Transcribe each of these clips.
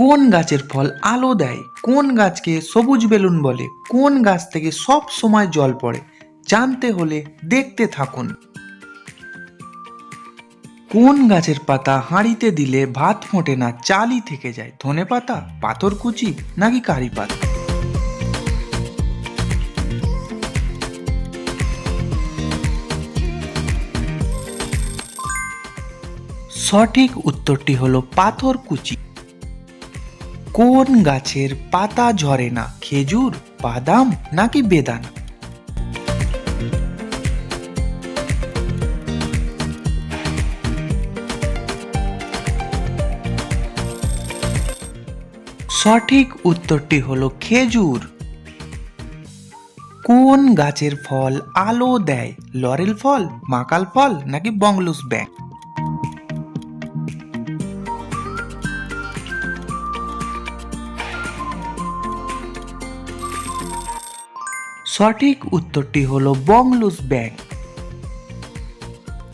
কোন গাছের ফল আলো দেয়? কোন গাছকে সবুজ বেলুন বলে? কোন গাছ থেকে সব সময় জল পড়ে? জানতে হলে দেখতে থাকুন। কোন গাছের পাতা হাঁড়িতে দিলে ভাত ফোটে না, চালই থেকে যায়? ধনেপাতা, পাথরকুচি নাকি কারি পাতা? সঠিক উত্তরটি হলো পাথরকুচি। কোন গাছের পাতা ঝরে না? খেজুর, বাদাম নাকি বেদানা? সঠিক উত্তরটি হলো খেজুর। কোন গাছের ফল আলো দেয়? লরেল ফল, মাকাল ফল নাকি বংলুস ব্যাং? সঠিক উত্তরটি হলো বংলুস ব্যাং।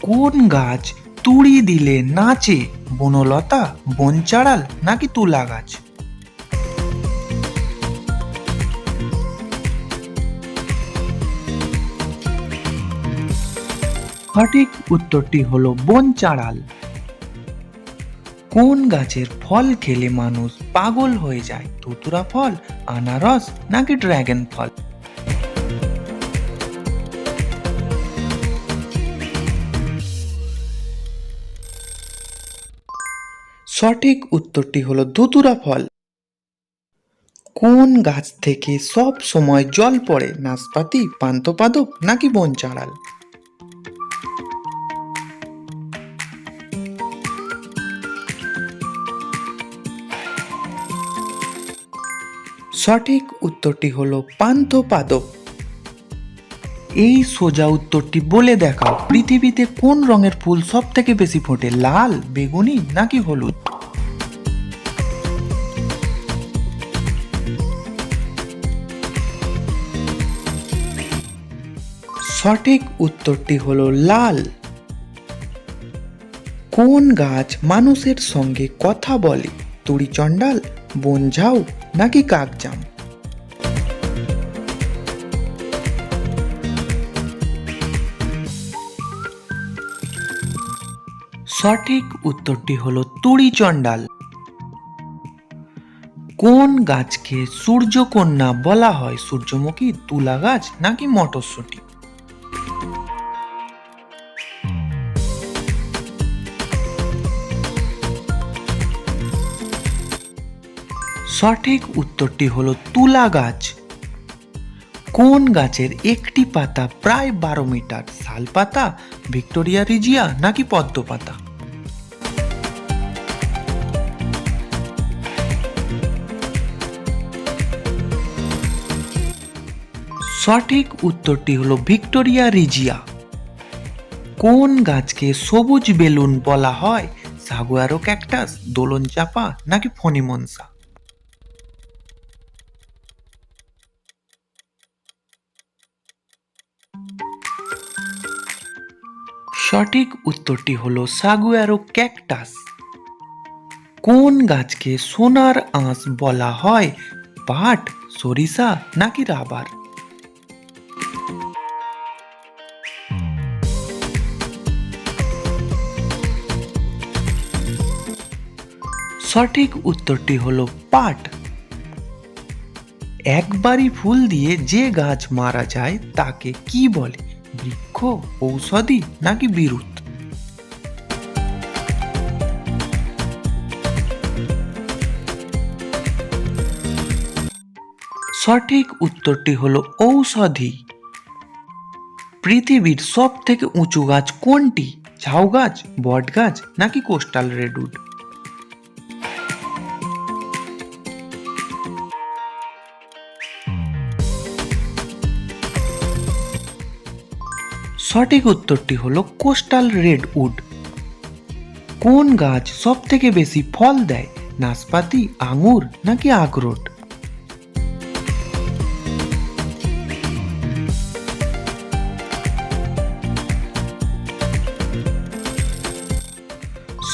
কোন গাছ তুড়ি দিলে নাচে? বনলতা, বনচাঁড়াল নাকি তুলা গাছ? সঠিক উত্তরটি হলো বনচাঁড়াল। কোন গাছের ফল খেলে মানুষ পাগল হয়ে যায়? ধুতুরা ফল, আনারস নাকি ড্রাগন ফল? সঠিক উত্তরটি হলো ধুতুরা ফল। কোন গাছ থেকে সব সময় জল পড়ে? নাশপাতি, পান্থপাদপ নাকি বনচাঁড়াল? সঠিক উত্তরটি হলো পান্থপাদপ। এই সোজা উত্তরটি বলে দেখাও, পৃথিবীতে কোন রঙের ফুল সব থেকে বেশি ফোটে? লাল, বেগুনি নাকি হলুদ? সঠিক উত্তরটি হলো লাল। কোন গাছ মানুষের সঙ্গে কথা বলে? তুড়িচণ্ডাল, বনঝাউ নাকি কাকজাম? সঠিক উত্তরটি হলো তুড়িচণ্ডাল। কোন গাছকে সূর্যকন্যা বলা হয়? সূর্যমুখী, তুলা গাছ নাকি মটরশুঁটি? সঠিক উত্তরটি হলো তুলা গাছ। কোন গাছের একটি পাতা প্রায় 12 মিটার? শাল পাতা, ভিক্টোরিয়া রিজিয়া নাকি পদ্ম পাতা? সঠিক উত্তরটি হলো ভিক্টোরিয়া রিজিয়া। কোন গাছকে সবুজ বেলুন বলা হয়? সাগুয়ারো ক্যাকটাস, দোলন চাপা নাকি ফণিমনসা? সঠিক উত্তরটি হলো সাগুয়ারো ক্যাকটাস। কোন গাছকে সোনার আঁশ বলা হয়? পাট, সরিষা নাকি রাবার? সঠিক উত্তরটি হলো পাট। একবারই ফুল দিয়ে যে গাছ মারা যায় তাকে কি বলে? বৃক্ষ, ঔষধি নাকি বিরুৎ? সঠিক উত্তরটি হলো ঔষধি। পৃথিবীর সব থেকে উঁচু গাছ কোনটি? ঝাউ গাছ, বট গাছ নাকি কোস্টাল রেডউড? সঠিক উত্তরটি হলো কোস্টাল রেডউড। কোন গাছ সব থেকে বেশি ফল দেয়? নাশপাতি, আঙুর নাকি আখরোট?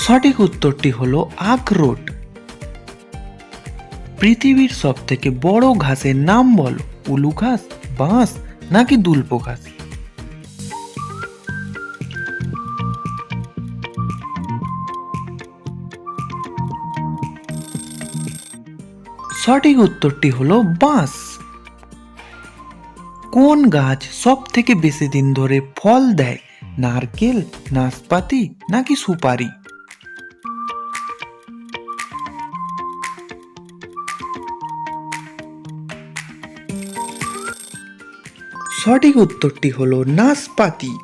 সঠিক উত্তরটি হলো আখরোট। পৃথিবীর সব থেকে বড় ঘাসের নাম বলো। উলু ঘাস, বাঁশ নাকি দুল্প ঘাস? সঠিক উত্তরটি হলো বাঁশ। কোন গাছ সব থেকে বেশি দিন ধরে ফল দেয়? নারকেল, নাশপাতি নাকি সুপারি? সঠিক উত্তরটি হলো নাশপাতি।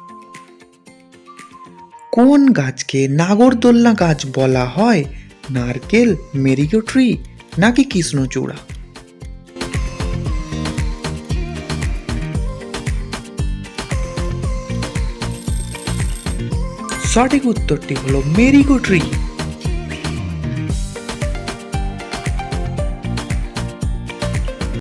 কোন গাছকে নাগরদোলনা গাছ বলা হয়? নারকেল, মেরিগো ট্রি নাকি কৃষ্ণচূড়া? সঠিক উত্তরটি হলো মেরিগো ট্রি।